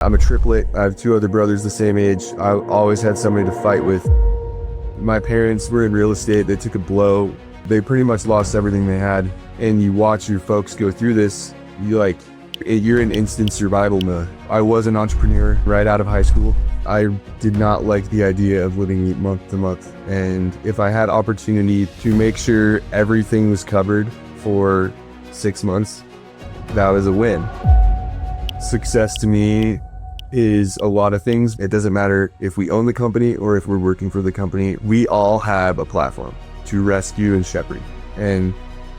I'm a triplet. I have two other brothers the same age. I always had somebody to fight with. My parents were in real estate. They took a blow. They pretty much lost everything they had. And you watch your folks go through this, you're in instant survival mode. I was an entrepreneur right out of high school. I did not like the idea of living month to month. And if I had opportunity to make sure everything was covered for 6 months, that was a win. Success to me is a lot of things. It doesn't matter if we own the company or if we're working for the company. We all have a platform to rescue and shepherd. And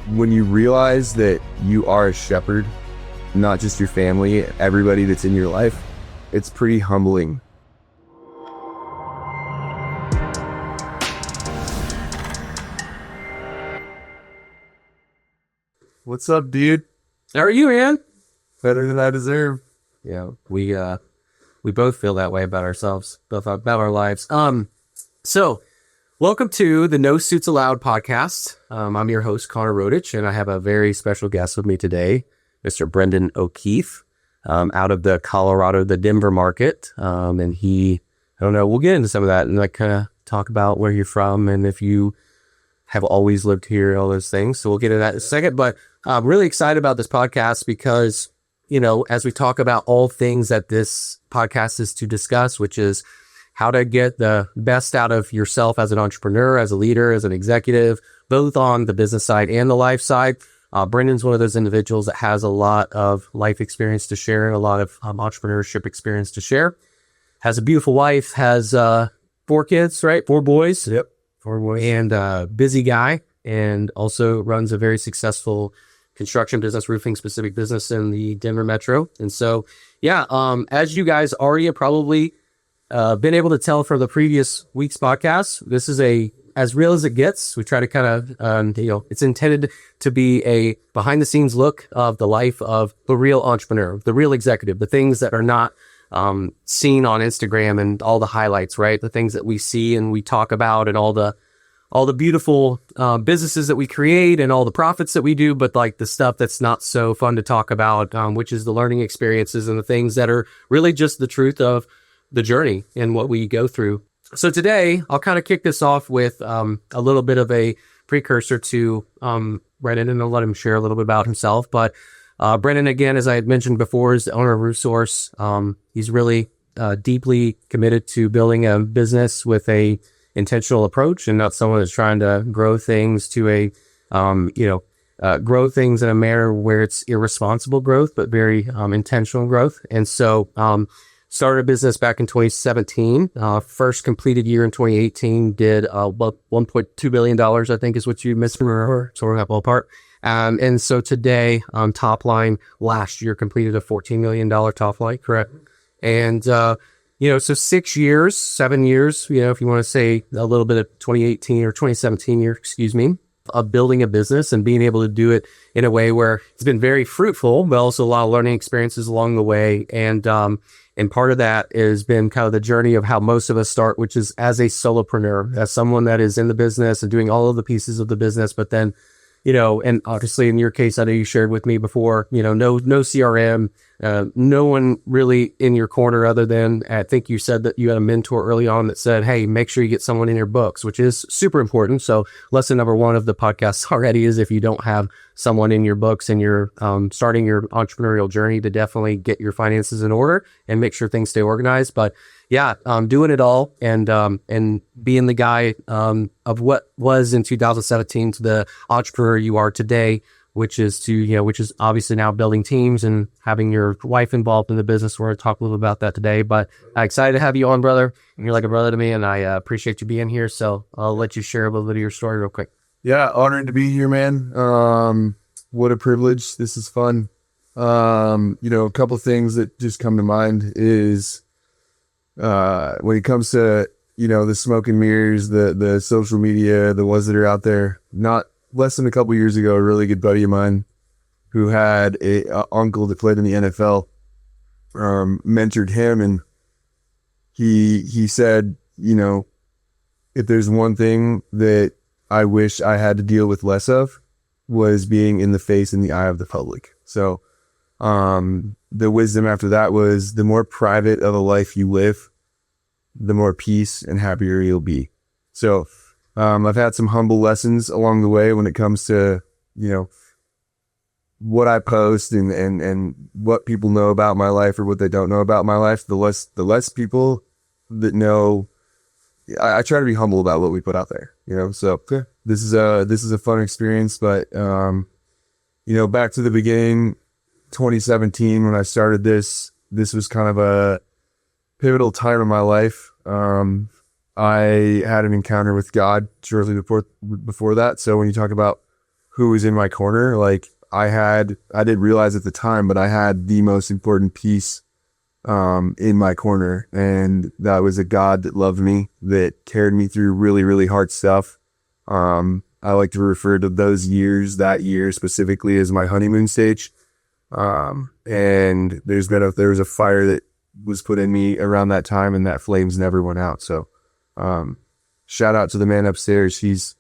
when you realize that you are a shepherd, not just your family, everybody that's in your life, it's pretty humbling. What's up, dude? How are you, man? Better than I deserve. Yeah, we both feel that way about ourselves, both about our lives. So welcome to the No Suits Allowed podcast. I'm your host, Connor Rodich, and I have a very special guest with me today, Mr. Brendan O'Keefe, out of the Denver market. And I don't know, we'll get into some of that and like kind of talk about where you're from and if you have always lived here, all those things. So we'll get into that in a second, but I'm really excited about this podcast because, you know, as we talk about all things that this podcast is to discuss, which is how to get the best out of yourself as an entrepreneur, as a leader, as an executive, both on the business side and the life side. Brendan's one of those individuals that has a lot of life experience to share, a lot of entrepreneurship experience to share. Has a beautiful wife, has 4 kids, right? 4 boys. Yep. 4 boys. And busy guy, and also runs a very successful construction business, roofing specific business in the Denver metro. And so, yeah, as you guys already have probably been able to tell from the previous week's podcast, this is as real as it gets. We try to kind of, it's intended to be a behind the scenes look of the life of the real entrepreneur, the real executive, the things that are not seen on Instagram and all the highlights, right? The things that we see and we talk about and all the beautiful businesses that we create and all the profits that we do, but like the stuff that's not so fun to talk about, which is the learning experiences and the things that are really just the truth of the journey and what we go through. So today, I'll kind of kick this off with a little bit of a precursor to Brendan, and I'll let him share a little bit about himself. But Brendan, again, as I had mentioned before, is the owner of RoofSource. He's really deeply committed to building a business with a intentional approach and not someone that's trying to grow things to grow things in a manner where it's irresponsible growth, but very intentional growth. And so started a business back in 2017, first completed year in 2018, did about $1.2 billion, I think is what you missed, or sort of that ballpark. And so today, top line last year completed a $14 million top line, correct? And, so 7 years, if you want to say a little bit of 2018 or 2017 year, of building a business and being able to do it in a way where it's been very fruitful, but also a lot of learning experiences along the way. And part of that has been kind of the journey of how most of us start, which is as a solopreneur, as someone that is in the business and doing all of the pieces of the business, but then, and obviously in your case, I know you shared with me before, no CRM, no one really in your corner other than, I think you said that you had a mentor early on that said, hey, make sure you get someone in your books, which is super important. So lesson number 1 of the podcast already is if you don't have someone in your books and you're starting your entrepreneurial journey, to definitely get your finances in order and make sure things stay organized. But yeah, doing it all and being the guy of what was in 2017 to the entrepreneur you are today, which is obviously now building teams and having your wife involved in the business. We're going to talk a little about that today, but excited to have you on, brother. And you're like a brother to me, and I appreciate you being here. So I'll let you share a little bit of your story real quick. Yeah, honored to be here, man. What a privilege. This is fun. A couple things that just come to mind is when it comes to, the smoke and mirrors, the social media, the ones that are out there, not less than a couple years ago, a really good buddy of mine who had a uncle that played in the NFL, mentored him. And he said, if there's one thing that I wish I had to deal with less of, was being in the face, in the eye of the public. So The wisdom after that was the more private of a life you live, the more peace and happier you'll be. So I've had some humble lessons along the way when it comes to, what I post and what people know about my life or what they don't know about my life. The less people that know, I try to be humble about what we put out there, so Okay. this is a fun experience, but back to the beginning, 2017, when I started this was kind of a pivotal time in my life. I had an encounter with God shortly before that. So when you talk about who was in my corner, like I didn't realize at the time, but I had the most important piece in my corner, and that was a God that loved me, that carried me through really, really hard stuff. I like to refer to that year specifically, as my honeymoon stage. And there was a fire that was put in me around that time, and that flames never went out. So, shout out to the man upstairs. He's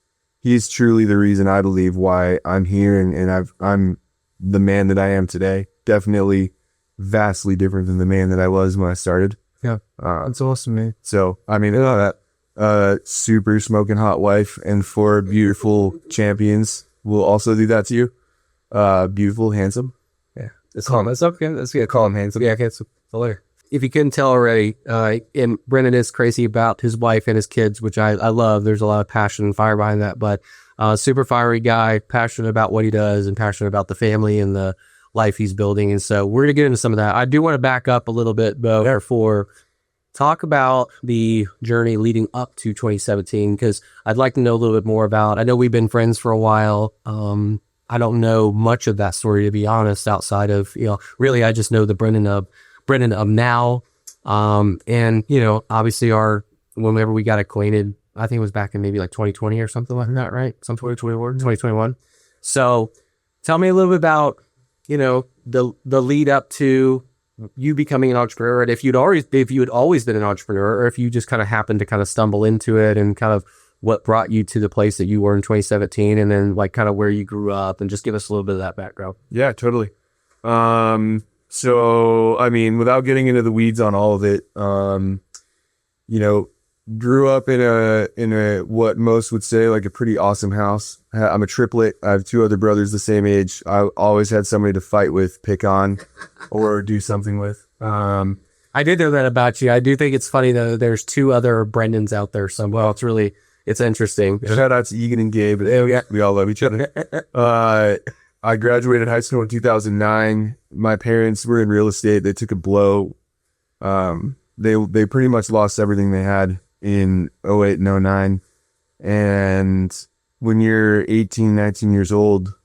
truly the reason, I believe, why I'm here, and I'm the man that I am today. Definitely vastly different than the man that I was when I started. Yeah. That's awesome, man. So, super smoking hot wife and 4 beautiful champions will also do that to you. Beautiful, handsome. Yeah. That's okay. That's good. Call him handsome. Yeah, handsome. If you couldn't tell already, and Brendan is crazy about his wife and his kids, which I love. There's a lot of passion and fire behind that, but super fiery guy, passionate about what he does and passionate about the family and the life he's building. And so we're going to get into some of that. I do want to back up a little bit, Bo, therefore talk about the journey leading up to 2017, because I'd like to know a little bit more about, I know we've been friends for a while. I don't know much of that story, to be honest, outside of, really, I just know the Brendan of now. And, obviously whenever we got acquainted, I think it was back in maybe like 2020 or something like that, right? Some 2021. So tell me a little bit about, the lead up to you becoming an entrepreneur, and if you had always been an entrepreneur, or if you just kind of happened to kind of stumble into it, and kind of what brought you to the place that you were in 2017, and then like kind of where you grew up, and just give us a little bit of that background. Yeah, totally. So, without getting into the weeds on all of it, grew up in a what most would say like a pretty awesome house. I'm a triplet. I have 2 other brothers the same age. I always had somebody to fight with, pick on, or do something with. I did know that about you. I do think it's funny though. There's 2 other Brendans out there somewhere. It's interesting. Shout out to Egan and Gabe. We all love each other. I graduated high school in 2009. My parents were in real estate. They took a blow. They pretty much lost everything they had in 08 and 09. And when you're 18, 19 years old,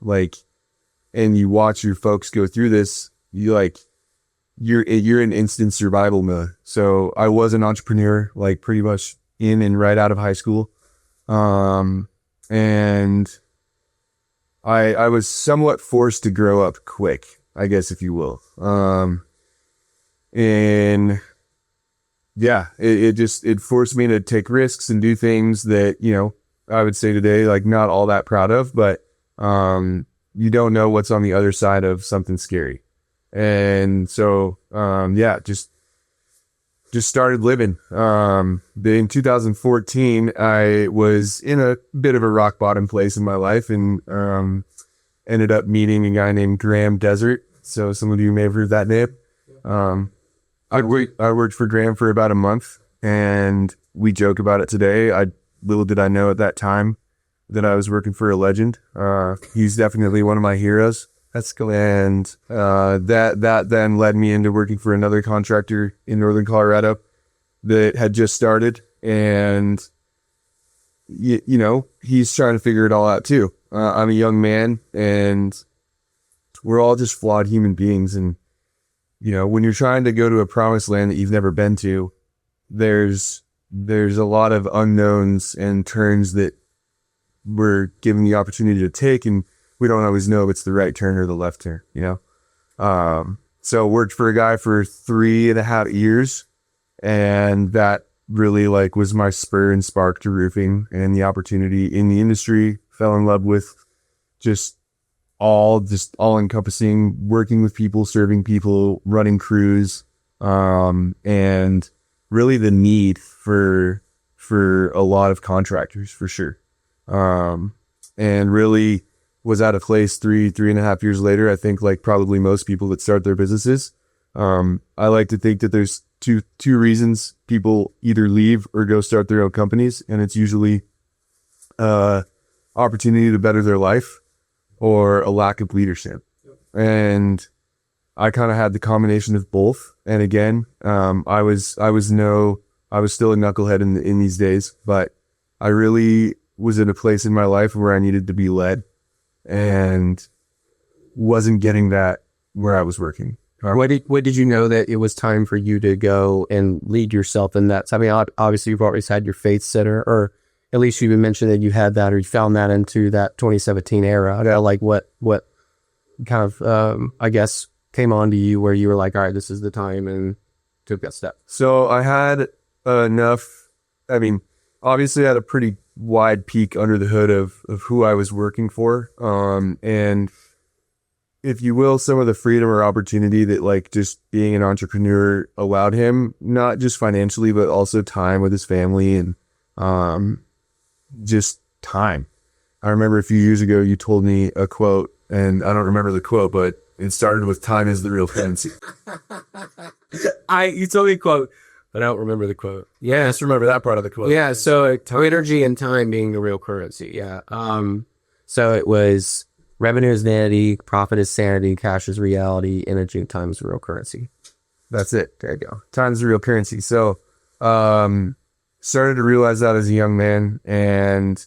and you watch your folks go through this, you're in instant survival mode. So I was an entrepreneur, pretty much in and right out of high school. And I was somewhat forced to grow up quick, I guess, if you will. And yeah, it forced me to take risks and do things that, I would say today, not all that proud of, but, you don't know what's on the other side of something scary. And so, just started living. In 2014, I was in a bit of a rock bottom place in my life, and, ended up meeting a guy named Graham Desert. So some of you may have heard that name. I worked for Graham for about a month, and we joke about it today. Little did I know at that time that I was working for a legend. He's definitely one of my heroes. That's cool. And that then led me into working for another contractor in Northern Colorado that had just started, and he's trying to figure it all out too. I'm a young man, and we're all just flawed human beings, and when you're trying to go to a promised land that you've never been to, there's a lot of unknowns and turns that we're given the opportunity to take, and we don't always know if it's the right turn or the left turn, So worked for a guy for 3.5 years, and that really was my spur and spark to roofing and the opportunity in the industry. Fell in love with just all encompassing, working with people, serving people, running crews, and really the need for a lot of contractors for sure. And really was at a place 3.5 years later. I think like probably most people that start their businesses. I like to think that there's two reasons people either leave or go start their own companies, and it's usually opportunity to better their life or a lack of leadership. And I kind of had the combination of both. And again, I was still a knucklehead in these days, but I really was in a place in my life where I needed to be led and wasn't getting that where I was working. What did you know that it was time for you to go and lead yourself in that? I mean, obviously you've always had your faith center, or at least you even mentioned that you had that, or you found that into that 2017 era. Like what kind of, I guess, came on to you where you were like, all right, this is the time, and took that step? So I had enough, I mean, obviously I had a pretty wide peek under the hood of who I was working for. And if you will, some of the freedom or opportunity that like just being an entrepreneur allowed him, not just financially, but also time with his family and just time. I remember a few years ago, you told me a quote, and I don't remember the quote, but it started with "Time is the real currency." You told me a quote, but I don't remember the quote. Yeah, I just remember that part of the quote. Yeah, so energy and time being the real currency. Yeah. So it was revenue is vanity, profit is sanity, cash is reality, energy and time is the real currency. That's it. There you go. Time is the real currency. So, started to realize that as a young man, and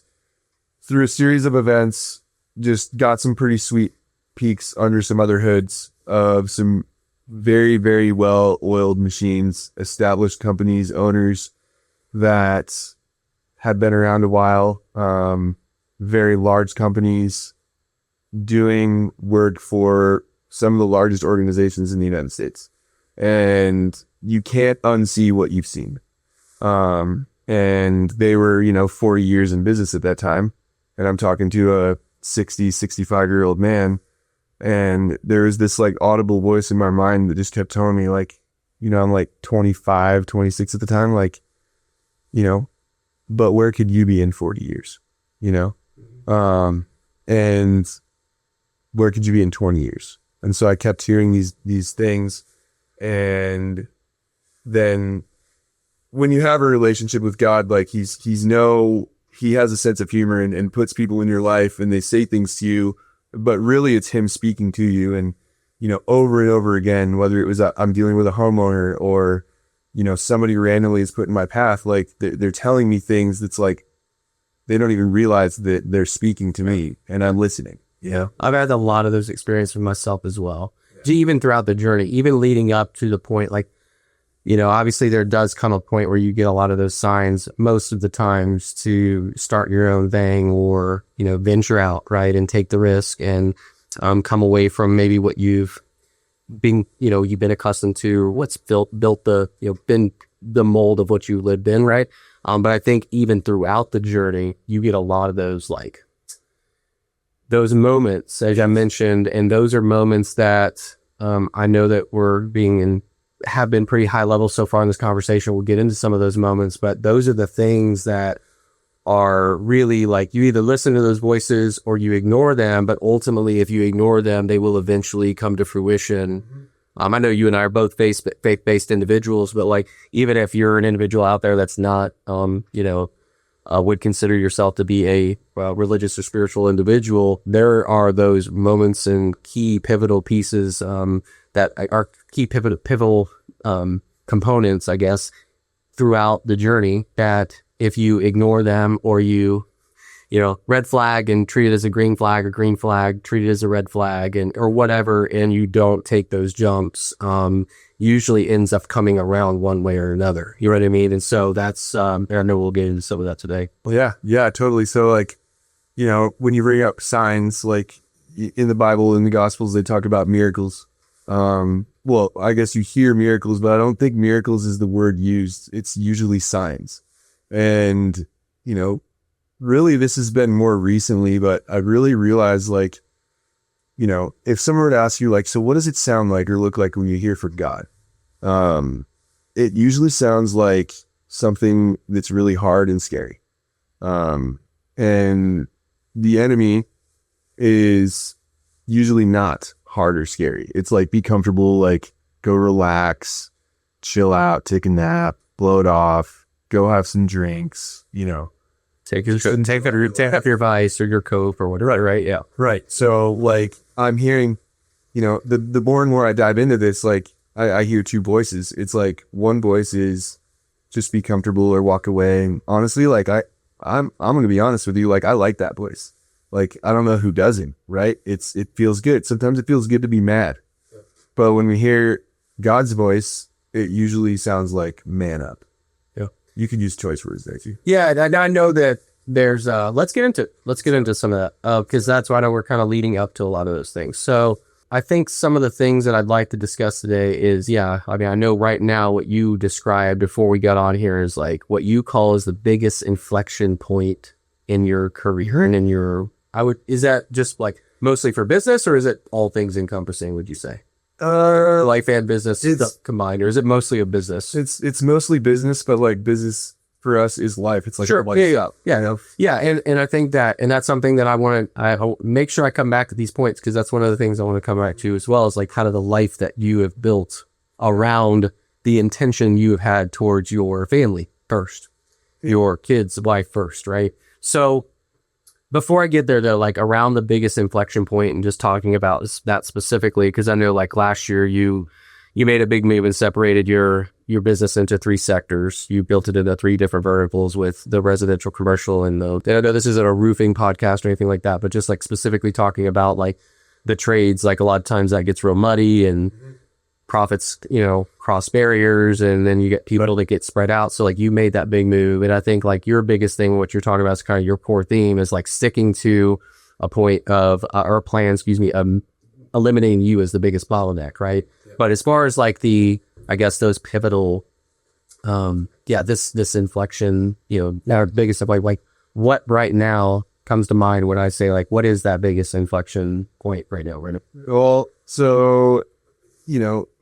through a series of events, just got some pretty sweet peaks under some other hoods of some very, very well-oiled machines, established companies, owners that had been around a while, very large companies doing work for some of the largest organizations in the United States. And you can't unsee what you've seen. And they were, 40 years in business at that time. And I'm talking to a 60, 65-year-old man. And there was this like audible voice in my mind that just kept telling me like, I'm like 25, 26 at the time, like, but where could you be in 40 years? And where could you be in 20 years? And so I kept hearing these things. And then when you have a relationship with God, like he has a sense of humor and puts people in your life and they say things to you, but really it's him speaking to you. And, over and over again, whether it was I'm dealing with a homeowner or, somebody randomly is put in my path, like they're telling me things that's like, they don't even realize that they're speaking to me and I'm listening. I've had a lot of those experiences myself as well. Yeah. Even throughout the journey, even leading up to the point, like, obviously there does come a point where you get a lot of those signs most of the times to start your own thing or, venture out, right, and take the risk and come away from maybe what you've been accustomed to, or what's built the, been the mold of what you lived in, right? But I think even throughout the journey, you get a lot of those, like, those moments, as I mentioned, and those are moments that I know that have been pretty high level so far in this conversation. We'll get into some of those moments, but those are the things that are really like, you either listen to those voices or you ignore them, but ultimately if you ignore them, they will eventually come to fruition. I know you and I are both faith-based individuals, but like, even if you're an individual out there that's not, would consider yourself to be a religious or spiritual individual, there are those moments and key pivotal pieces that are key pivotal components, I guess, throughout the journey, that if you ignore them or you red flag and treat it as a green flag, or green flag, treat it as a red flag, or whatever, and you don't take those jumps, usually ends up coming around one way or another. You know what I mean? And so that's, I know we'll get into some of that today. Well, yeah, totally. So like, when you bring up signs, like in the Bible, in the Gospels, they talk about miracles. Well, I guess you hear miracles, but I don't think miracles is the word used. It's usually signs. And, really this has been more recently, but I really realized like if someone were to ask you like, so what does it sound like or look like when you hear for God? It usually sounds like something that's really hard and scary. And the enemy is usually not hard or scary. It's like, be comfortable, like go relax, chill out, take a nap, blow it off, go have some drinks, Take up your Vice or your Coke or whatever, right? Yeah. Right. So like I'm hearing, the more and more I dive into this, like I hear two voices. It's like one voice is just be comfortable or walk away. And honestly, like I'm going to be honest with you. Like I like that voice. Like, I don't know who doesn't, right? It feels good. Sometimes it feels good to be mad. Yeah. But when we hear God's voice, it usually sounds like man up. Yeah. You could use choice words there too. Yeah. I know that there's, let's get into some of that, because that's why I know we're kind of leading up to a lot of those things. So I think some of the things that I'd like to discuss today is, I know right now what you described before we got on here is like what you call is the biggest inflection point in your career and in your, is that just like mostly for business, or is it all things encompassing, would you say? Life and business combined, or is it mostly a business? It's mostly business, but like business for us is life. It's like sure, life. Yeah. And I think that's something that I make sure I come back to these points, because that's one of the things I want to come back to as well, is like kind of the life that you have built around the intention you have had towards your family first, your kids' wife first, right? So before I get there though, like around the biggest inflection point and just talking about that specifically, because I know like last year you made a big move and separated your business into 3 sectors. You built it into 3 different verticals with the residential, commercial, and I know this isn't a roofing podcast or anything like that, but just like specifically talking about like the trades, like a lot of times that gets real muddy and profits, cross barriers, and then you get people that get spread out. So like you made that big move. And I think like your biggest thing, what you're talking about is kind of your core theme is like sticking to a point of, or plan, eliminating you as the biggest bottleneck, right? Yeah. But as far as like those pivotal, this inflection, our biggest stuff, like what right now comes to mind when I say like, what is that biggest inflection point right now? Well, so,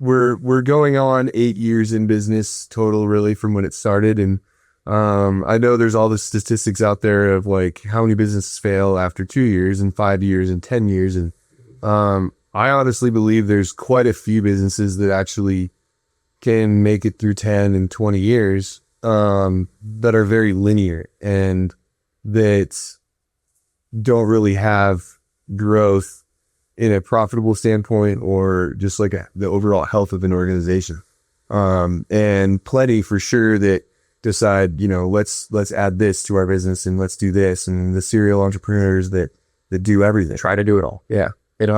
we're going on 8 years in business total, really, from when it started. And I know there's all the statistics out there of like how many businesses fail after 2 years and 5 years and 10 years. And I honestly believe there's quite a few businesses that actually can make it through 10 and 20 years that are very linear and that don't really have growth in a profitable standpoint or just like the overall health of an organization. And plenty for sure that decide, let's add this to our business and let's do this. And the serial entrepreneurs that do everything. Try to do it all. Yeah. And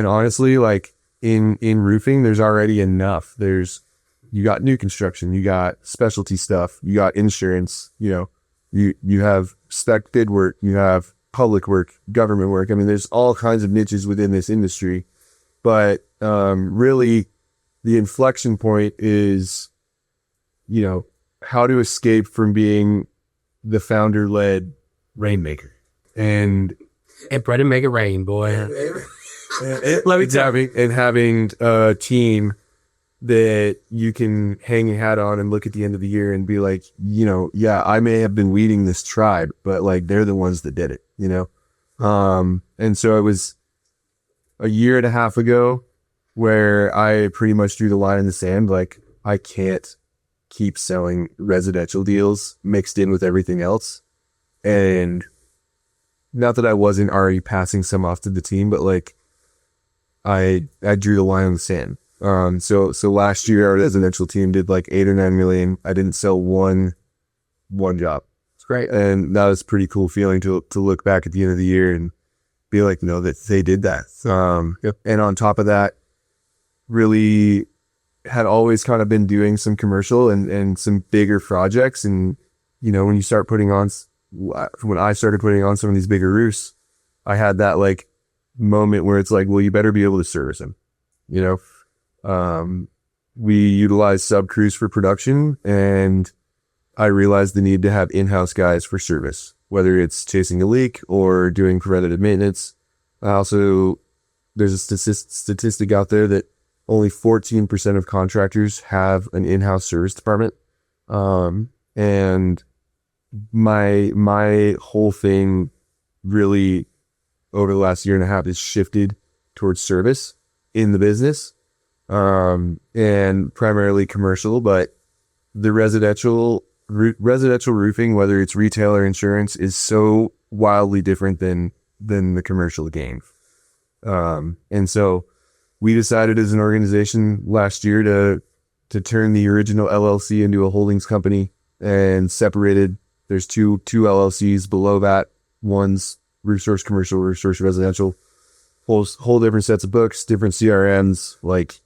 honestly, like in roofing, there's already enough. You got new construction, you got specialty stuff, you got insurance, you have spec bid work, you have public work, government work. I mean, there's all kinds of niches within this industry, but really the inflection point is, how to escape from being the founder-led rainmaker. And Brendan, make it rain, boy. And having a team that you can hang a hat on and look at the end of the year and be like, I may have been leading this tribe, but like they're the ones that did it, and so it was a year and a half ago where I pretty much drew the line in the sand. Like I can't keep selling residential deals mixed in with everything else. And not that I wasn't already passing some off to the team, but like I drew the line in the sand. So last year our residential team did like 8 or 9 million. I didn't sell one job. It's great. And that was a pretty cool feeling to look back at the end of the year and be like, no, that they did that. And on top of that, really had always kind of been doing some commercial and some bigger projects. And, when you start when I started putting on some of these bigger roofs, I had that like moment where it's like, well, you better be able to service them, we utilize sub crews for production, and I realized the need to have in-house guys for service, whether it's chasing a leak or doing preventative maintenance. I also there's a statistic out there that only 14% of contractors have an in-house service department. And my whole thing really over the last year and a half is shifted towards service in the business, and primarily commercial, but the residential roofing, whether it's retail or insurance, is so wildly different than the commercial game. And so we decided as an organization last year to turn the original LLC into a holdings company, and separated. There's two LLCs below that. One's RoofSource Commercial, RoofSource Residential. Whole different sets of books, different CRMs. Like,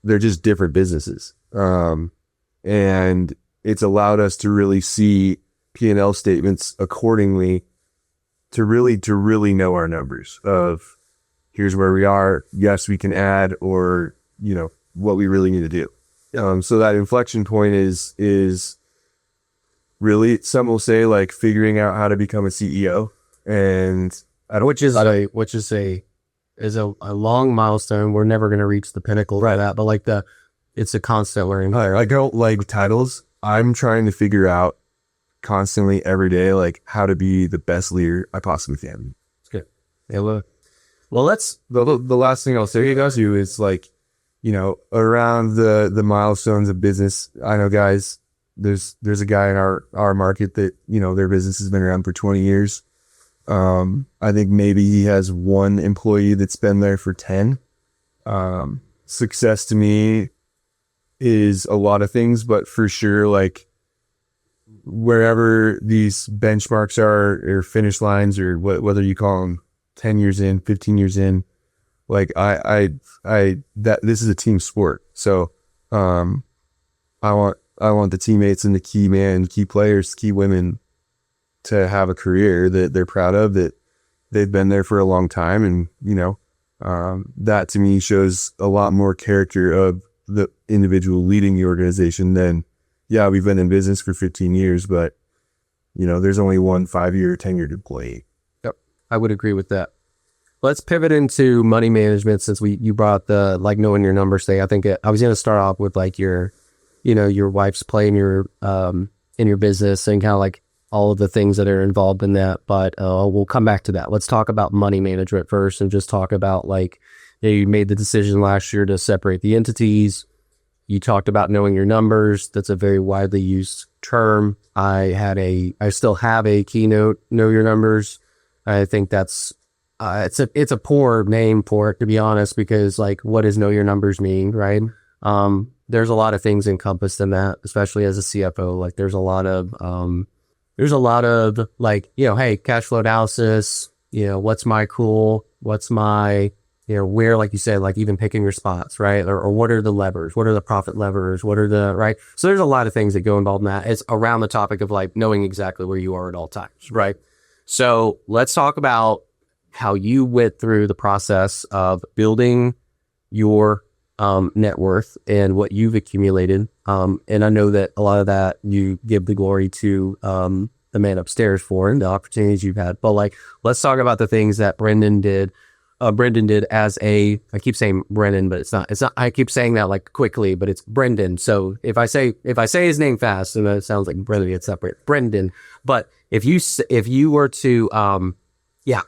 they're just different businesses. And it's allowed us to really see P&L statements accordingly, to really know our numbers of here's where we are. Yes, we can add, or, what we really need to do. So that inflection point is really, some will say, like, figuring out how to become a CEO, and which is a long milestone. We're never going to reach the pinnacle of that, but like it's a constant learning. I don't like titles. I'm trying to figure out constantly every day, like, how to be the best leader I possibly can. It's good. Yeah, well, let's. The last thing I'll say to you guys is, like, around the milestones of business. I know, guys, there's a guy in our market that, their business has been around for 20 years. I think maybe he has one employee that's been there for 10. Success to me is a lot of things, but for sure, like, wherever these benchmarks are, or finish lines, or whether you call them 10 years in, 15 years in, like, that this is a team sport. So, I want the teammates and the key players, key women, to have a career that they're proud of, that they've been there for a long time. And, that to me shows a lot more character of the individual leading the organization than, yeah, we've been in business for 15 years, but, there's only one 5-year, 10-year employee. Yep. I would agree with that. Let's pivot into money management, since you brought the, like, knowing your numbers thing. I think I was going to start off with, like, your wife's play in your business, and kind of like all of the things that are involved in that. But we'll come back to that. Let's talk about money management first, and just talk about, like, you made the decision last year to separate the entities. You talked about knowing your numbers. That's a very widely used term. I still have a keynote, know your numbers. I think that's it's a poor name for it, to be honest, because, like, what does know your numbers mean, right? There's a lot of things encompassed in that, especially as a CFO. Like, there's a lot of like, hey, cash flow analysis, what's my cool, what's my, where, like you said, like, even picking your spots, right? Or what are the levers? What are the profit levers? What are the, right? So there's a lot of things that go involved in that. It's around the topic of, like, knowing exactly where you are at all times, right? So let's talk about how you went through the process of building your net worth and what you've accumulated. And I know that a lot of that you give the glory to the man upstairs for, and the opportunities you've had. But, like, let's talk about the things that Brendan did. Brendan did as I keep saying Brendan, but it's not, I keep saying that, like, quickly, but it's Brendan. So if I say his name fast, and it sounds like Brendan, it's separate, Brendan. But if you were to,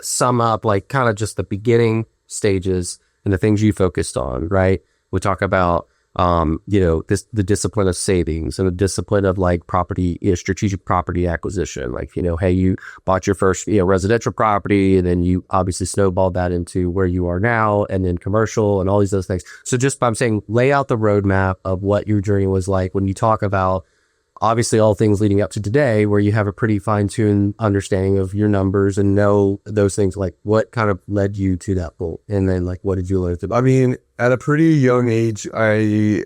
sum up, like, kind of just the beginning stages and the things you focused on, right? We talk about, the discipline of savings, and the discipline of, like, strategic property acquisition. Like, hey, you bought your first, residential property, and then you obviously snowballed that into where you are now, and then commercial and all these other things. So just I'm saying, lay out the roadmap of what your journey was like when you talk about, obviously, all things leading up to today, where you have a pretty fine-tuned understanding of your numbers and know those things. Like, what kind of led you to that goal, and then, like, what did you learn? I mean, at a pretty young age, I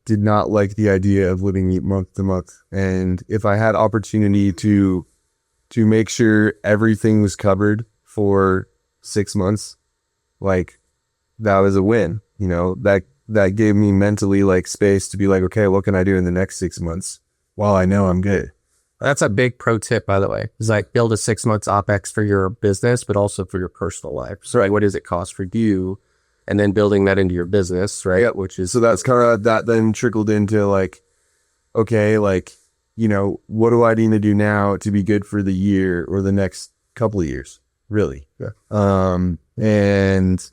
did not like the idea of living month to month, and if I had opportunity to make sure everything was covered for 6 months, like, that was a win. That gave me mentally, like, space to be like, okay, what can I do in the next 6 months while I know I'm good? That's a big pro tip, by the way. Is like build a 6 months OPEX for your business, but also for your personal life. So like, what does it cost for you? And then building that into your business, right? Yep. Which is So that's kind of that then trickled into like, okay, like, you know, what do I need to do now to be good for the year or the next couple of years, really? Yeah. And,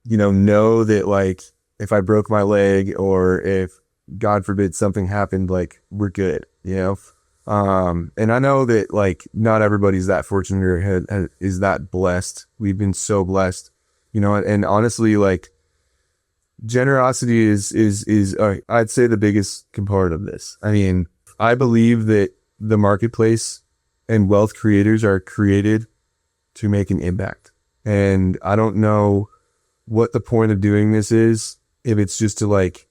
you know that like if I broke my leg or if God forbid something happened, like we're good, you know? And I know that like not everybody's that fortunate or is that blessed. We've been so blessed, you know, and honestly, like generosity is I'd say the biggest component of this. I mean, I believe that the marketplace and wealth creators are created to make an impact. And I don't know what the point of doing this is, if it's just to like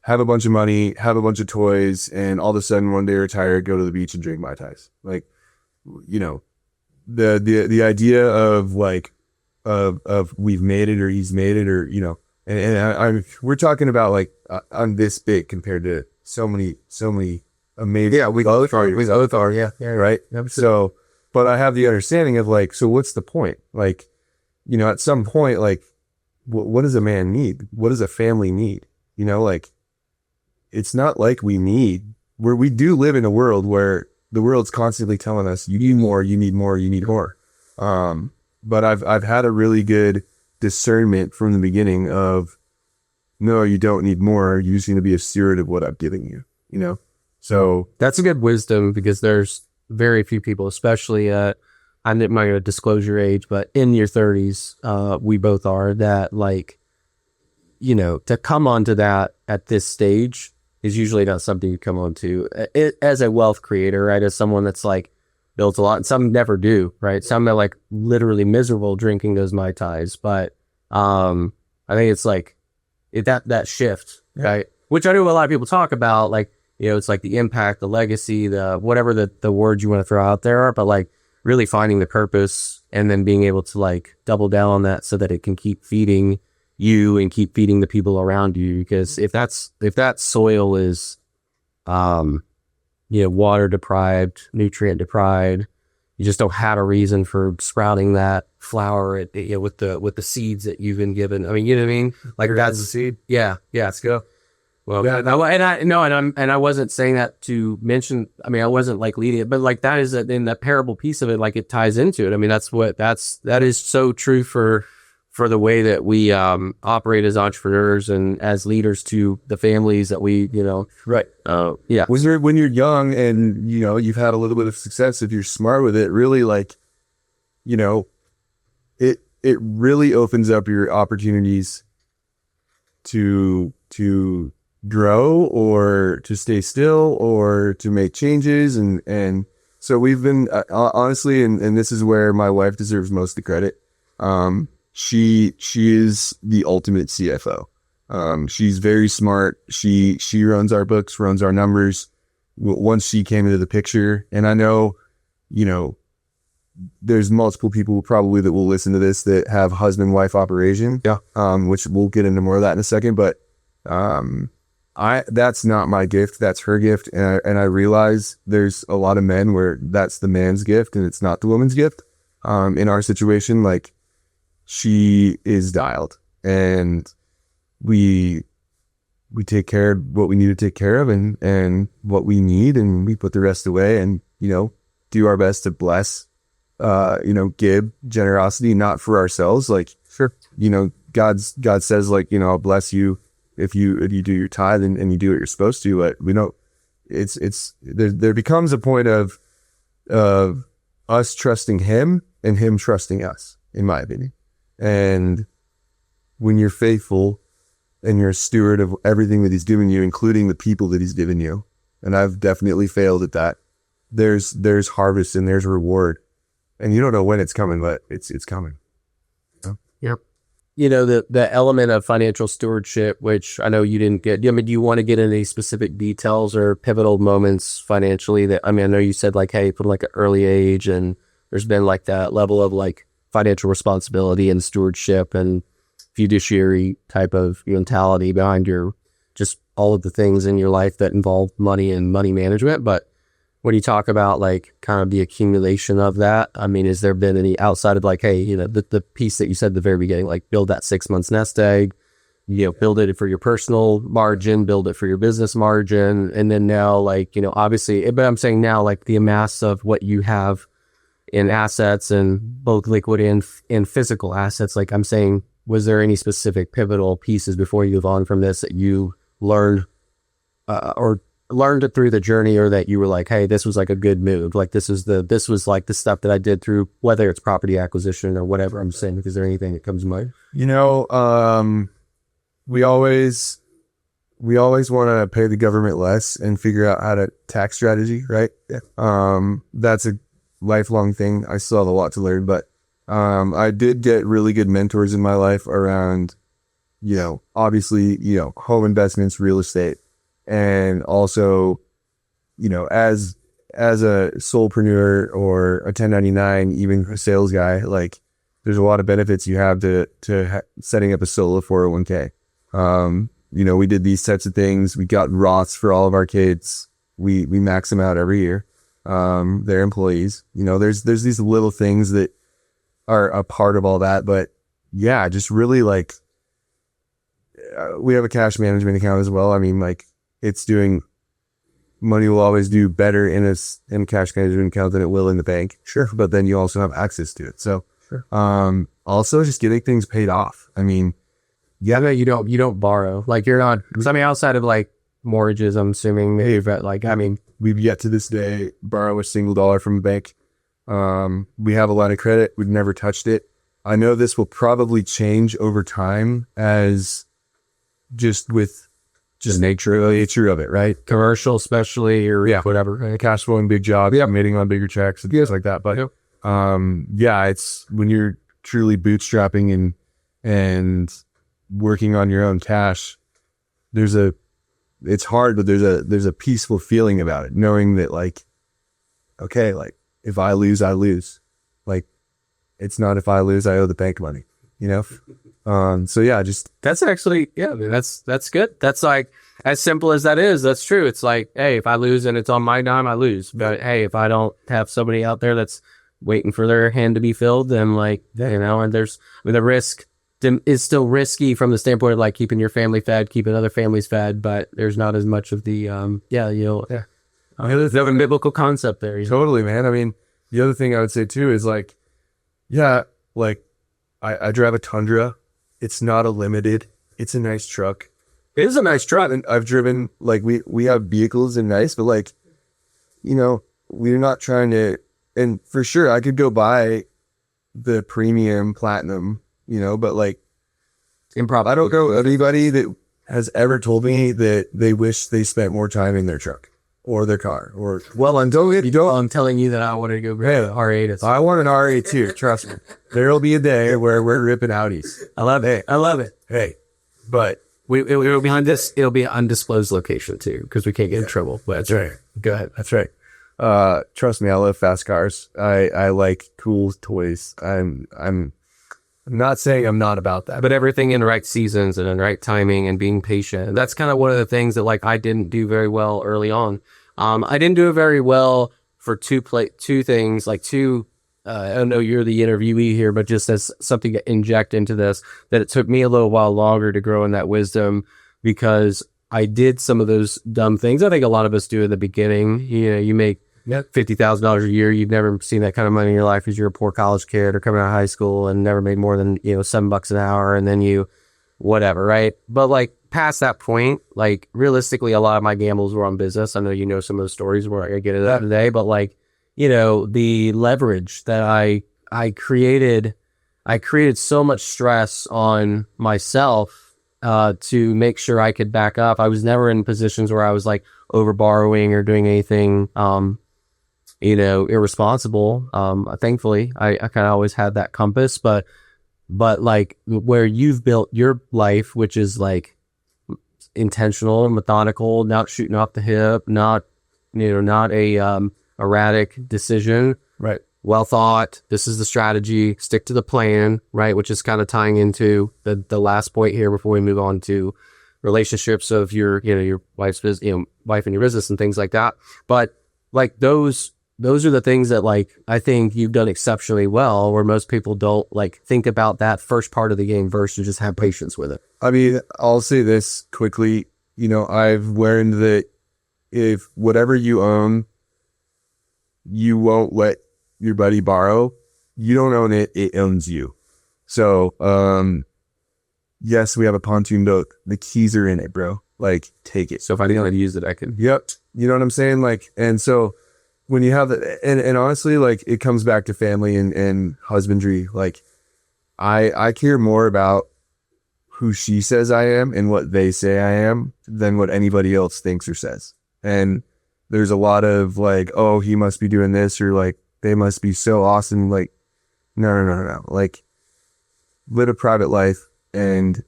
have a bunch of money, have a bunch of toys, and all of a sudden one day retire, go to the beach and drink Mai Tais. Like, you know, the idea of like, of we've made it or he's made it or, you know, and we're talking about like, I'm this big compared to so many amazing. yeah, we both are. Yeah. Right. So, but I have the understanding of like, so what's the point? Like, you know, at some point, like, what does a man need? What does a family need? You know, like, it's not like we do live in a world where the world's constantly telling us, you need more, you need more, you need more. But I've had a really good discernment from the beginning of, no, you don't need more. You just need to be a steward of what I'm giving you, you know? So that's a good wisdom because there's very few people, especially I'm not going to disclose your age, but in your 30s, we both are, that like, you know, to come onto that at this stage is usually not something you come onto as a wealth creator, right? As someone that's like built a lot, and some never do, right? Some are like literally miserable drinking those Mai Tais, but I think it's like that shift, right? Which I know a lot of people talk about, like, you know, it's like the impact, the legacy, the whatever the words you want to throw out there are, but like really finding the purpose and then being able to like double down on that so that it can keep feeding you and keep feeding the people around you. Because if that soil is, you know, water deprived, nutrient deprived, you just don't have a reason for sprouting that flower you know, with the seeds that you've been given. I mean, you know what I mean? Like that's the seed. Yeah. Let's go. Well, yeah, I wasn't saying that to mention. I mean, I wasn't like leading it, but like that is in that parable piece of it, like it ties into it. I mean, that is so true for the way that we operate as entrepreneurs and as leaders to the families that we, you know. Right. Yeah. When you're young and, you know, you've had a little bit of success, if you're smart with it, really like, you know, it really opens up your opportunities to grow or to stay still or to make changes. And so we've been honestly, and this is where my wife deserves most of the credit. She is the ultimate CFO. She's very smart. She runs our books, runs our numbers. Once she came into the picture, and I know, you know, there's multiple people probably that will listen to this that have husband-wife operation. Yeah. Which we'll get into more of that in a second, but that's not my gift. That's her gift. And I realize there's a lot of men where that's the man's gift and it's not the woman's gift. In our situation, like, she is dialed and we take care of what we need to take care of and what we need, and we put the rest away and, you know, do our best to bless, you know, give generosity, not for ourselves. Like, sure, you know, God says, like, you know, I'll bless you if you do your tithe and you do what you're supposed to. But we know there becomes a point of us trusting him and him trusting us, in my opinion. And when you're faithful and you're a steward of everything that he's given you, including the people that he's given you, and I've definitely failed at that, there's harvest and there's reward. And you don't know when it's coming, but it's coming. Yep. You know, the element of financial stewardship, which I know you didn't get. I mean, do you want to get into any specific details or pivotal moments financially that, I mean, I know you said like, hey, from like an early age and there's been like that level of like financial responsibility and stewardship and fiduciary type of mentality behind your, just all of the things in your life that involve money and money management. But when you talk about like kind of the accumulation of that, I mean, has there been any outside of like, hey, the piece that you said at the very beginning, like build that 6 months nest egg, build it for your personal margin, build it for your business margin. And then now, like, obviously, but I'm saying now, like the amass of what you have in assets and both liquid and physical assets, like I'm saying, was there any specific pivotal pieces before you move on from this that you learned or learned it through the journey, or that you were like, hey, this was like a good move, like this was like the stuff that I did through, whether it's property acquisition or whatever? I'm saying, is there anything that comes to mind? We always want to pay the government less and figure out how to tax strategy, right? That's a lifelong thing. I still have a lot to learn, but I did get really good mentors in my life around, obviously, home investments, real estate, and also, as a solopreneur or a 1099, even a sales guy, like there's a lot of benefits you have to setting up a solo 401k. We did these types of things. We got Roths for all of our kids. We max them out every year. They're employees. There's these little things that are a part of all that, but yeah, just really like, we have a cash management account as well. I mean, like it's doing, money will always do better in a cash management account than it will in the bank. Sure. But then you also have access to it. So, sure. Also just getting things paid off. I mean, yeah, you don't borrow. Like you're not, I mean, outside of like mortgages, I'm assuming we've yet to this day borrow a single dollar from a bank. We have a line of credit. We've never touched it. I know this will probably change over time as just with the nature of it, right? Commercial, especially, or whatever, right? Cash flowing big jobs, meeting on bigger checks and things like that. But it's when you're truly bootstrapping and working on your own cash, it's hard, but there's a peaceful feeling about it, knowing that like, okay, like if I lose, I lose. Like it's not if I lose, I owe the bank money, So yeah, just that's actually, that's good. That's like, as simple as that is, that's true. It's like, hey, if I lose and it's on my dime, I lose. But hey, if I don't have somebody out there that's waiting for their hand to be filled, then like, and the risk is still risky from the standpoint of like keeping your family fed, keeping other families fed, but there's not as much of the, there's a biblical concept there. Totally, man. I mean, the other thing I would say too is like, I drive a Tundra. It's not a limited. It's a nice truck. It is a nice truck. And I've driven, like we have vehicles and nice, but like, we're not trying to, and for sure I could go buy the premium platinum, but like improv. I don't know anybody that has ever told me that they wish they spent more time in their truck or their car or, I'm telling you that I want to go grab an R8. I want an R8 too. Trust me. There'll be a day where we're ripping Audis. I love it. Hey, but it'll be it'll be an undisclosed location too, because we can't get in trouble. But that's right. Go ahead. That's right. Trust me, I love fast cars. I like cool toys. I'm not saying I'm not about that, but everything in the right seasons and in the right timing and being patient. That's kind of one of the things that like I didn't do very well early on. I didn't do it very well for two things, like two. I don't know, you're the interviewee here, but just as something to inject into this, that it took me a little while longer to grow in that wisdom, because I did some of those dumb things. I think a lot of us do in the beginning. You make $50,000 a year. You've never seen that kind of money in your life because you're a poor college kid or coming out of high school and never made more than, $7 an hour. And then you, whatever, right? But like past that point, like realistically, a lot of my gambles were on business. I know some of the stories where I get into that today, but like, the leverage that I created so much stress on myself to make sure I could back up. I was never in positions where I was like over borrowing or doing anything, irresponsible. Thankfully, I kind of always had that compass, but like where you've built your life, which is like intentional and methodical, not shooting off the hip, not a erratic decision, right? Well thought. This is the strategy. Stick to the plan, right? Which is kind of tying into the last point here before we move on to relationships of your wife's business, wife and your business and things like that. But like those are the things that like I think you've done exceptionally well, where most people don't like think about that first part of the game versus just have patience with it. I mean, I'll say this quickly. You know, I've learned that if whatever you own, you won't let your buddy borrow. You don't own it, it owns you. So, yes, we have a pontoon boat. The keys are in it, bro. Like, take it. So if I didn't use it, I could. Yep. You know what I'm saying? Like, and so when you have that, and honestly, like, it comes back to family and husbandry. Like, I care more about who she says I am and what they say I am than what anybody else thinks or says. And there's a lot of like, oh, he must be doing this, or like, they must be so awesome. Like, no. Like, live a private life and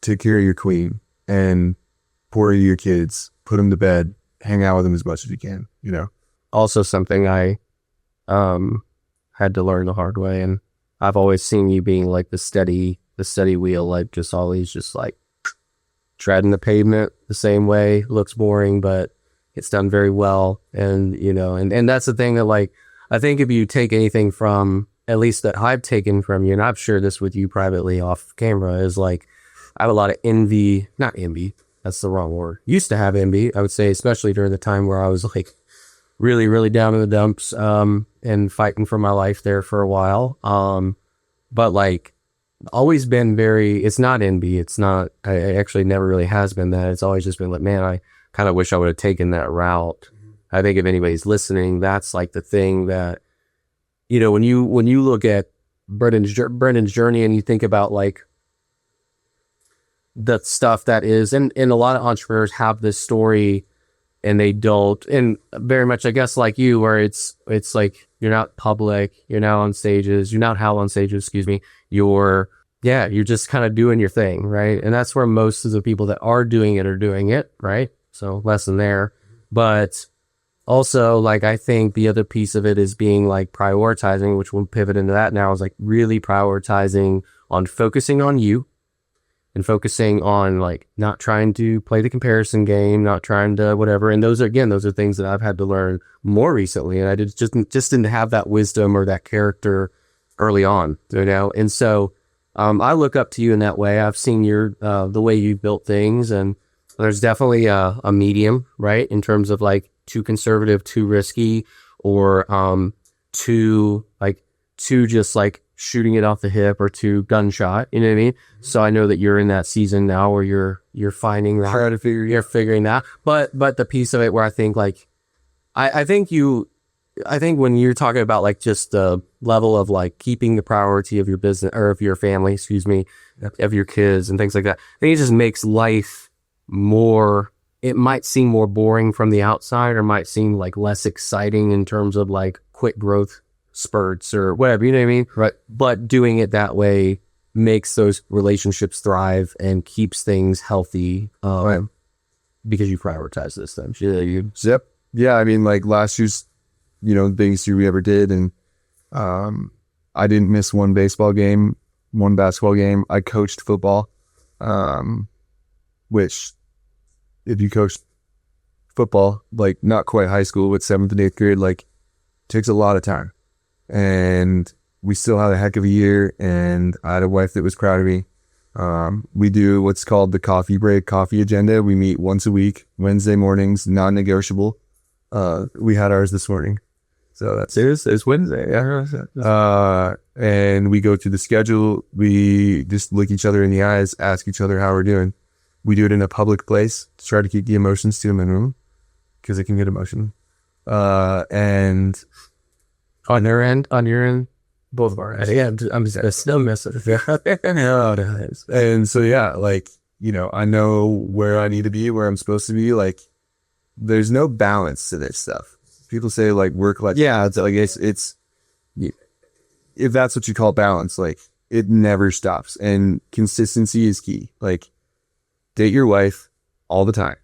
take care of your queen and pour into your kids, put them to bed, hang out with them as much as you can, you know? Also something I had to learn the hard way, and I've always seen you being like the steady wheel, like just always just like treading the pavement the same way. Looks boring, but it's done very well. And you know, and that's the thing that like I think if you take anything from, at least that I've taken from you, and I've shared this with you privately off camera, is like I have a lot of envy, not envy, that's the wrong word. Used to have envy, I would say, especially during the time where I was like really down in the dumps and fighting for my life there for a while. But like always been very, it's not envy. It's not, I actually never really has been that. It's always just been like, man, I kind of wish I would have taken that route. I think if anybody's listening, that's like the thing that, you know, when you look at Brendan's journey and you think about like the stuff that is, and a lot of entrepreneurs have this story and they don't, and very much, I guess, like you, where it's like, you're not public, you're not on stages, excuse me. You're just kind of doing your thing, right? And that's where most of the people that are doing it, right? So lesson there. But also, like, I think the other piece of it is being like prioritizing, which we'll pivot into that now, is like really prioritizing on focusing on you and focusing on like not trying to play the comparison game, not trying to whatever. And those are things that I've had to learn more recently. And I just didn't have that wisdom or that character early on, you know? And so I look up to you in that way. I've seen the way you've built things, and there's definitely a medium, right? In terms of like too conservative, too risky, or too just like shooting it off the hip, or too gunshot, you know what I mean? So I know that you're in that season now where you're finding that, you're figuring that. But the piece of it where I think like, I think when you're talking about like just the level of like keeping the priority of your business, or of your family, excuse me, of your kids and things like that, I think it just makes life more, it might seem more boring from the outside, or might seem like less exciting in terms of like quick growth spurts or whatever, you know what I mean? Right. But doing it that way makes those relationships thrive and keeps things healthy, Right. because you prioritize this thing. Yep. Yeah, I mean, like last year's, you know, the biggest year we ever did, and I didn't miss one baseball game, one basketball game. I coached football, which if you coach football, like not quite high school, but 7th and 8th grade, like takes a lot of time. And we still had a heck of a year, and I had a wife that was proud of me. We do what's called the coffee agenda. We meet once a week, Wednesday mornings, non-negotiable. We had ours this morning. So that's it's Wednesday. Yeah. And we go through the schedule. We just look each other in the eyes, ask each other how we're doing. We do it in a public place to try to keep the emotions to a minimum, because it can get emotional. And On your end, both of our ends. yeah, I'm still missing. And so, yeah, like, you know, I know where I need to be, where I'm supposed to be. Like, there's no balance to this stuff. People say like work life. Yeah, it's like it's if that's what you call balance, like it never stops, and consistency is key. Like, date your wife all the time,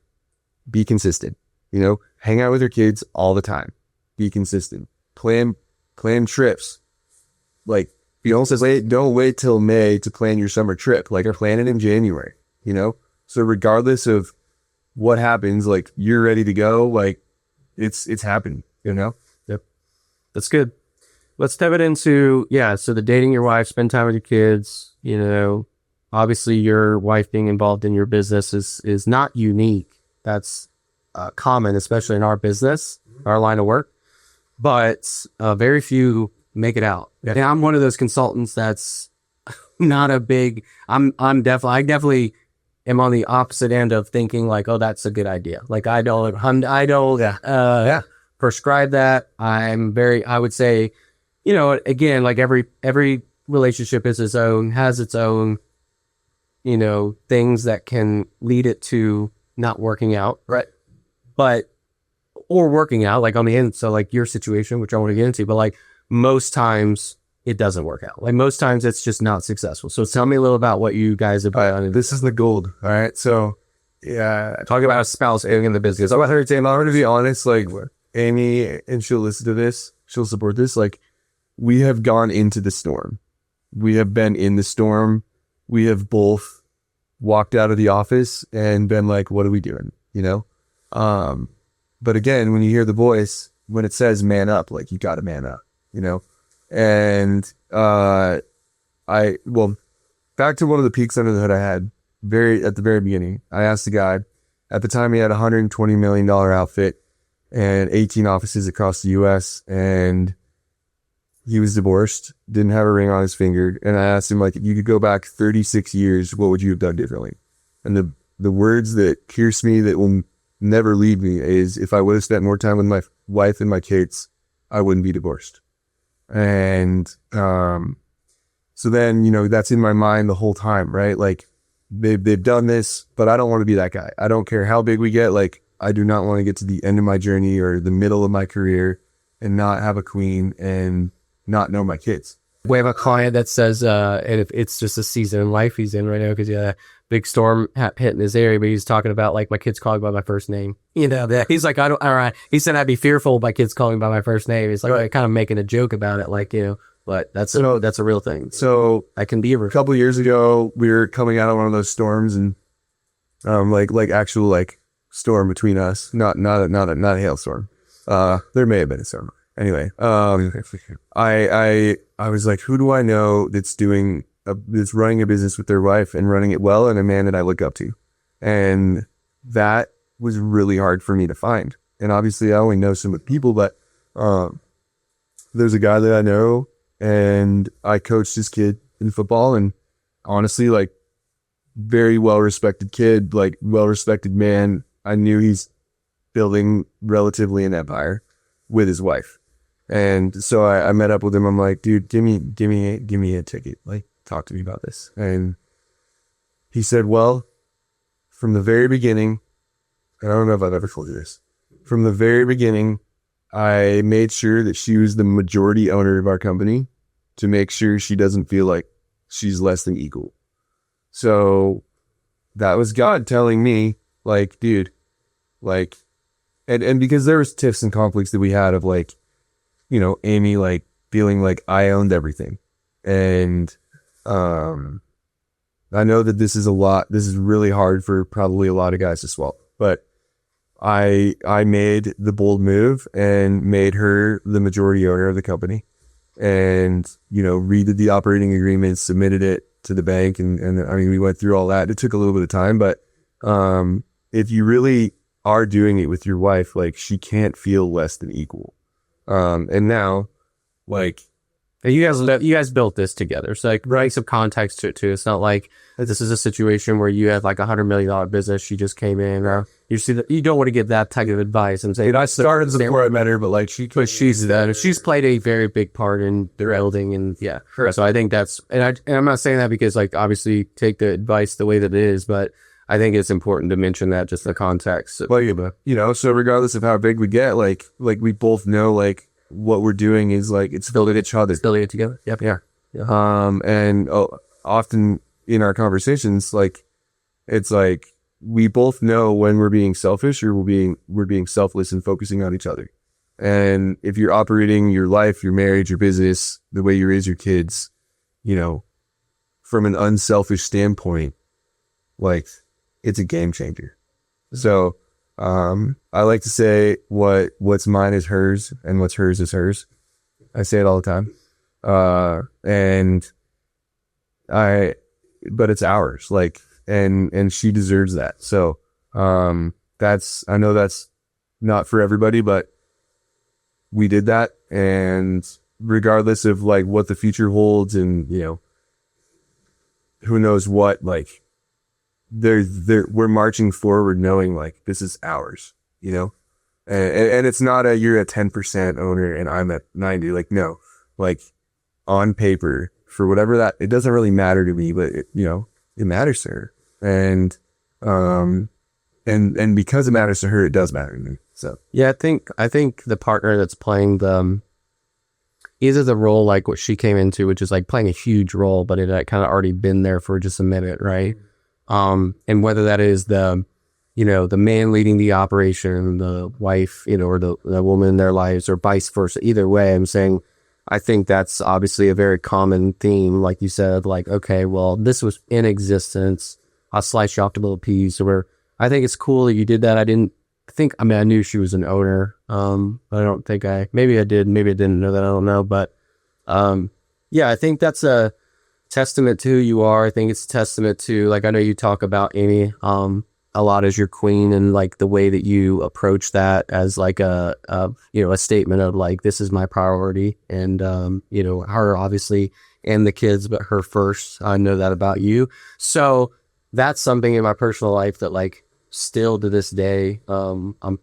be consistent. You know, hang out with your kids all the time, be consistent. Plan trips. Like, don't wait till May to plan your summer trip. Like, plan it in January. You know, so regardless of what happens, like you're ready to go. Like, it's happening. you know? Yep. That's good. Let's dive it into, so the dating your wife, spend time with your kids, obviously your wife being involved in your business is not unique. That's common, especially in our business, our line of work, but very few make it out. Yeah. And I'm one of those consultants that's not a big, I definitely am on the opposite end of thinking like, oh, that's a good idea. Like I don't prescribe that. I would say, again, like every relationship is has its own, things that can lead it to not working out. Right. Or working out like on the end. So like your situation, which I want to get into, but like most times it doesn't work out. Like most times it's just not successful. So tell me a little about what you guys have done. This is the gold. All right. So talk about a spouse in the business. I'm going to be honest, like Amy, and she'll listen to this, she'll support this. Like we have gone into the storm. We have been in the storm. We have both walked out of the office and been like, what are we doing? But again, when you hear the voice, when it says man up, like you got to man up, and, back to one of the peaks under the hood I had at the very beginning, I asked the guy at the time, he had $120 million outfit and 18 offices across the US, and he was divorced, didn't have a ring on his finger. And I asked him, like, if you could go back 36 years, what would you have done differently? And the words that pierce me, that will never leave me, is if I would have spent more time with my wife and my kids, I wouldn't be divorced. And so then, that's in my mind the whole time, right? Like they've done this, but I don't want to be that guy. I don't care how big we get. Like I do not want to get to the end of my journey or the middle of my career and not have a queen and not know my kids. We have a client that says, and if it's just a season in life he's in right now, because a big storm hit in his area, but he's talking about like my kids calling by my first name. He's like, all right. He said I'd be fearful of my kids calling by my first name. He's like, kind of making a joke about it, like, but that's a real thing. So I can be a couple of years ago, we were coming out of one of those storms, and like actual like storm between us, not a hailstorm. There may have been a storm. Anyway, I was like, who do I know that's running a business with their wife and running it well, and a man that I look up to? And that was really hard for me to find. And obviously I only know some of the people, but there's a guy that I know, and I coached his kid in football, and honestly, like very well-respected kid, like well-respected man. I knew he's building relatively an empire with his wife. And so I met up with him. I'm like, dude, give me a ticket. Like, talk to me about this. And he said, well, from the very beginning, and I don't know if I've ever told you this, from the very beginning, I made sure that she was the majority owner of our company to make sure she doesn't feel like she's less than equal. So that was God telling me, like, dude, like, and because there was tiffs and conflicts that we had of like, Amy, like feeling like I owned everything. And, I know that this is really hard for probably a lot of guys to swallow, but I made the bold move and made her the majority owner of the company, and, redid the operating agreement, submitted it to the bank. And I mean, we went through all that. It took a little bit of time, but, if you really are doing it with your wife, like she can't feel less than equal. And now, like, you guys built this together. So like, bring some context to it too. It's not like this is a situation where you have like $100 million business. She just came in, or you see that you don't want to give that type of advice and say, I started before I met her, but like she's played a very big part in building, and so I think that's, and I'm not saying that because like obviously take the advice the way that it is, but I think it's important to mention that, just the context. Well, so regardless of how big we get, like we both know, like what we're doing is like, it's building each other. Building it together. Yep. Yeah. And often in our conversations, like, it's like, we both know when we're being selfish or we're being selfless and focusing on each other. And if you're operating your life, your marriage, your business, the way you raise your kids, from an unselfish standpoint, like, it's a game changer. So I like to say what's mine is hers and what's hers is hers. I say it all the time. And but it's ours, like, and she deserves that. So, I know that's not for everybody, but we did that. And regardless of like what the future holds and, who knows what, like we're marching forward knowing like this is ours, and it's not you're a 10% owner and I'm at 90. Like, no, like on paper for whatever that, it doesn't really matter to me, but it matters to her. And because it matters to her, it does matter to me. So yeah, I think the partner that's playing either the role like what she came into, which is like playing a huge role, but it had kind of already been there for just a minute, right? And whether that is the man leading the operation, the wife, or the woman in their lives, or vice versa. Either way, I'm saying I think that's obviously a very common theme. Like you said, like, okay, well, this was in existence. I'll slice you off to little pieces. Where I think it's cool that you did that. I knew she was an owner. But I don't think maybe I did, maybe I didn't know that. I don't know. But, yeah, I think that's a testament to who you are. I think it's a testament to, like, I know you talk about Amy, a lot as your queen, and like the way that you approach that as like a statement of like, this is my priority. And, her obviously and the kids, but her first. I know that about you. So that's something in my personal life that like still to this day, I'm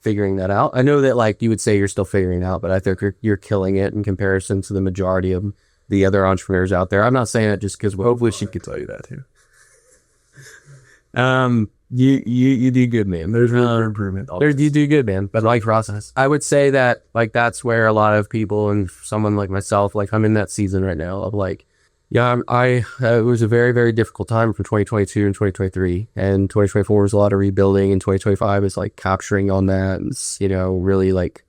figuring that out. I know that like you would say you're still figuring it out, but I think you're killing it in comparison to the majority of the other entrepreneurs out there. I'm not saying that just because hopefully she could tell you that too. You do good, man. There's room for improvement. You do good, man. But like process, I would say that like that's where a lot of people and someone like myself, like I'm in that season right now of like, yeah, it was a very, very difficult time from 2022 and 2023, and 2024 was a lot of rebuilding, and 2025 is like capturing on that, and really like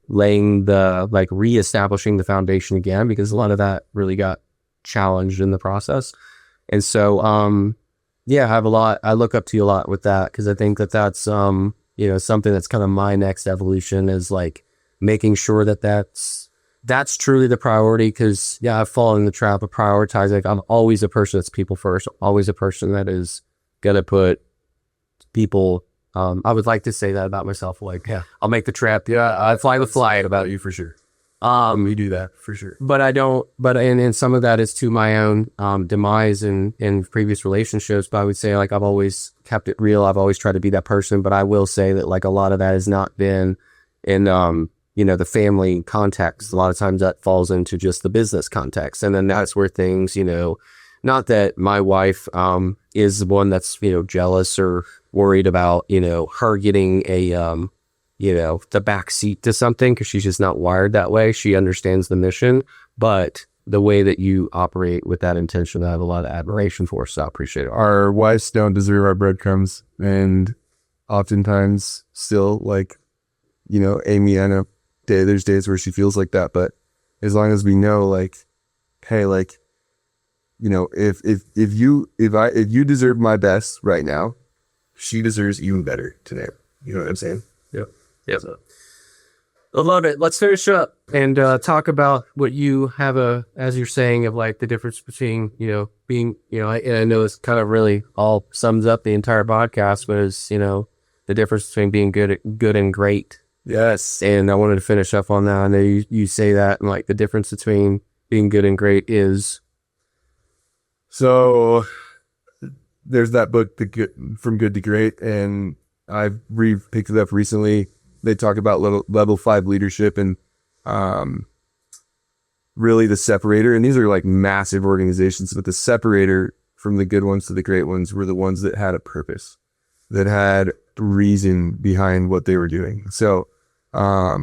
laying reestablishing the foundation again, because a lot of that really got challenged in the process. And so, yeah, I look up to you a lot with that, because I think that's, something that's kind of my next evolution is like making sure that's truly the priority. Because yeah, I've fallen in the trap of prioritizing. Like, I'm always a person that's people first, always a person that is going to put people. I would like to say that about myself. Like, yeah, I'll make the trap. Yeah, I fly the flight about you for sure. We do that for sure. But I don't, and some of that is to my own demise in previous relationships. But I would say like I've always kept it real. I've always tried to be that person. But I will say that like a lot of that has not been in the family context. A lot of times that falls into just the business context. And then that's where things, not that my wife is the one that's, jealous or worried about, her getting a, the back seat to something, because she's just not wired that way. She understands the mission, but the way that you operate with that intention, I have a lot of admiration for. So I appreciate it. Our wives don't deserve our breadcrumbs. And oftentimes still like, Amy, I know there's days where she feels like that, but as long as we know, like, hey, like, if you deserve my best right now, she deserves even better today. You know what I'm saying? Yeah. Yeah. So, I love it. Let's finish up and talk about what you have as you're saying, of like the difference between, being, and I know this kind of really all sums up the entire podcast, but is, the difference between being good and great. Yes. And I wanted to finish up on that. I know you say that, and like the difference between being good and great is. So there's that book, From Good to Great, and I've picked it up recently. They talk about level 5 leadership and really the separator. And these are like massive organizations, but the separator from the good ones to the great ones were the ones that had a purpose, that had reason behind what they were doing. So our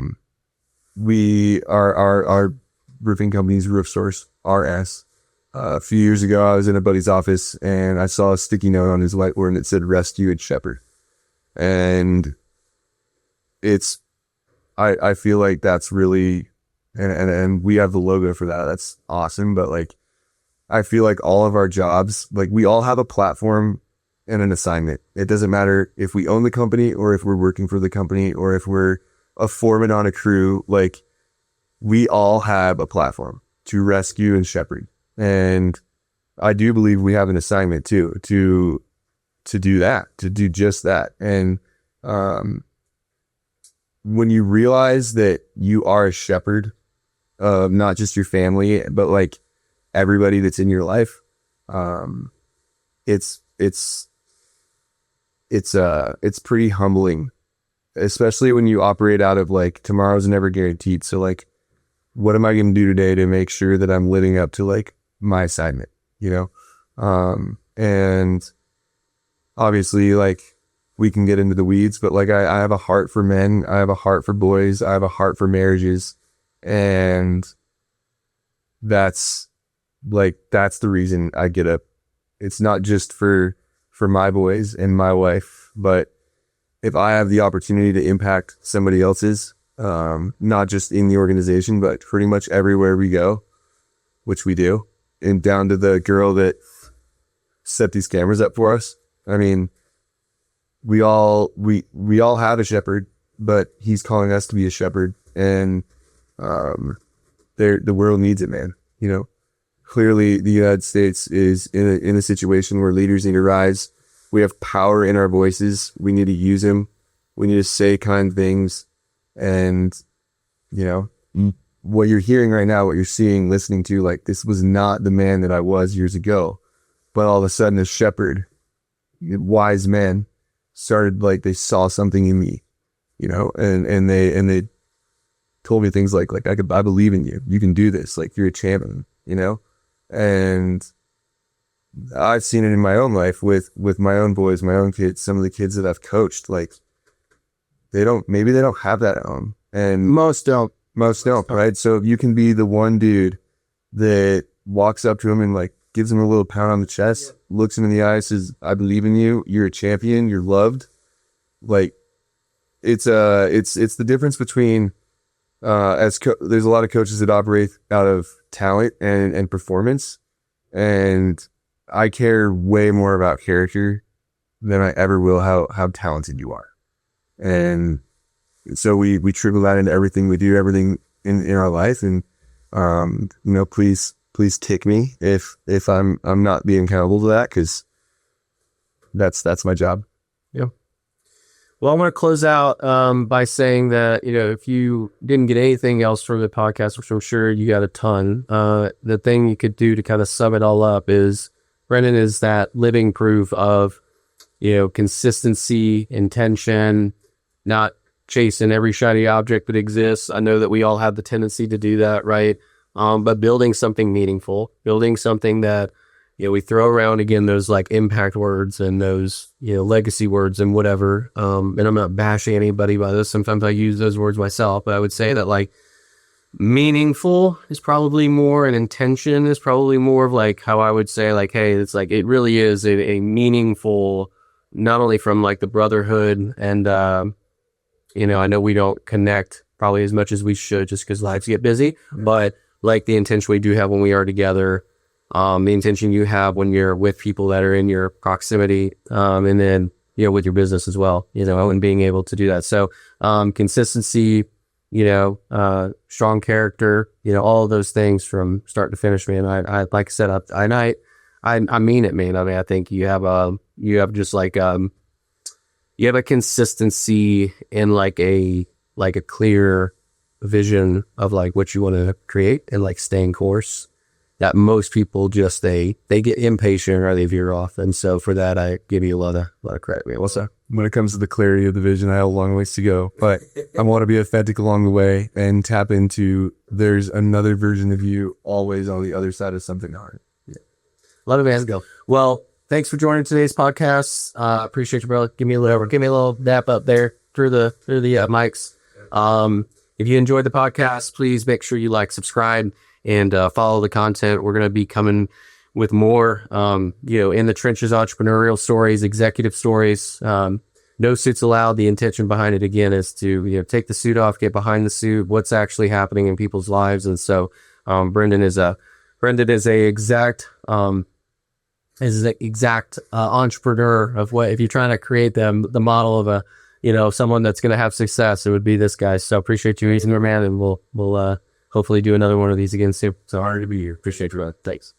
roofing company's RoofSource, RS. A few years ago, I was in a buddy's office and I saw a sticky note on his whiteboard and it said "Rescue and Shepherd." And I feel like that's really, and we have the logo for that. That's awesome. But like, I feel like all of our jobs, like we all have a platform and an assignment. It doesn't matter if we own the company or if we're working for the company or if we're a foreman on a crew. Like, we all have a platform to rescue and shepherd. And I do believe we have an assignment too, to do that, to do just that. And when you realize that you are a shepherd of not just your family, but like everybody that's in your life, it's pretty humbling, especially when you operate out of like, tomorrow's never guaranteed. So like, what am I going to do today to make sure that I'm living up to like my assignment, you know? And obviously, like, we can get into the weeds, but like, I have a heart for men. I have a heart for boys. I have a heart for marriages. And that's the reason I get up. It's not just for my boys and my wife, but if I have the opportunity to impact somebody else's, not just in the organization, but pretty much everywhere we go, which we do, and down to the girl that set these cameras up for us. I mean, we all have a shepherd, but he's calling us to be a shepherd, and the world needs it, man. You know, clearly the United States is in a situation where leaders need to rise. We have power in our voices. We need to use them. We need to say kind things. And, you know, what you're hearing right now, what you're seeing, listening to, like, this was not the man that I was years ago. But all of a sudden, a shepherd, wise men, started, like, they saw something in me, you know, and they told me things like I believe in you. You can do this. Like, you're a champion, you know? And I've seen it in my own life with my own boys, my own kids, some of the kids that I've coached. Like, maybe they don't have that at home. And most don't, right? So if you can be the one dude that walks up to him and like gives him a little pound on the chest, looks him in the eye, says, I believe in you, you're a champion, you're loved. Like, it's the difference between, there's a lot of coaches that operate out of talent and performance. And I care way more about character than I ever will how talented you are. And so we trickle that into everything we do, everything in our life. And, you know, please tick me if I'm not being accountable to that, because that's my job. Yeah. Well, I want to close out by saying that, you know, if you didn't get anything else from the podcast, which I'm sure you got a ton, the thing you could do to kind of sum it all up is Brendan is that living proof of, you know, consistency, intention, not chasing every shiny object that exists. I know that we all have the tendency to do that, right? But building something meaningful, building something that, you know, we throw around again, those like impact words and those, you know, legacy words and whatever. And I'm not bashing anybody by this. Sometimes I use those words myself, but I would say that like meaningful is probably more, and intention is probably more of like how I would say like, hey, it's like, it really is a meaningful, not only from like the brotherhood and, you know, I know we don't connect probably as much as we should just because lives get busy, but like the intention we do have when we are together, the intention you have when you're with people that are in your proximity, and then, you know, with your business as well, you know, and being able to do that. So, consistency, you know, strong character, you know, all of those things from start to finish, man. I like I said, I mean it, man. I mean, I think you have just like, you have a consistency in like a clear vision of like what you want to create and like staying course that most people just, they get impatient or they veer off. And so for that, I give you a lot of credit, man. What's up? When it comes to the clarity of the vision, I have a long ways to go, but I want to be authentic along the way and tap into, there's another version of you always on the other side of something hard. Yeah. Love it, man. Let's go. Well, thanks for joining today's podcast. Appreciate you, brother. Give me a little dap up there through the mics. If you enjoyed the podcast, please make sure you like, subscribe, and follow the content. We're going to be coming with more, you know, in the trenches, entrepreneurial stories, executive stories. No suits allowed. The intention behind it, again, is to, you know, take the suit off, get behind the suit, what's actually happening in people's lives. And so Brendan is a exact is the exact entrepreneur of what, if you're trying to create the model of a, someone that's going to have success, it would be this guy. So appreciate you, Ethan, man, and we'll hopefully do another one of these again soon. So honored to be here. Appreciate you, man. Thanks.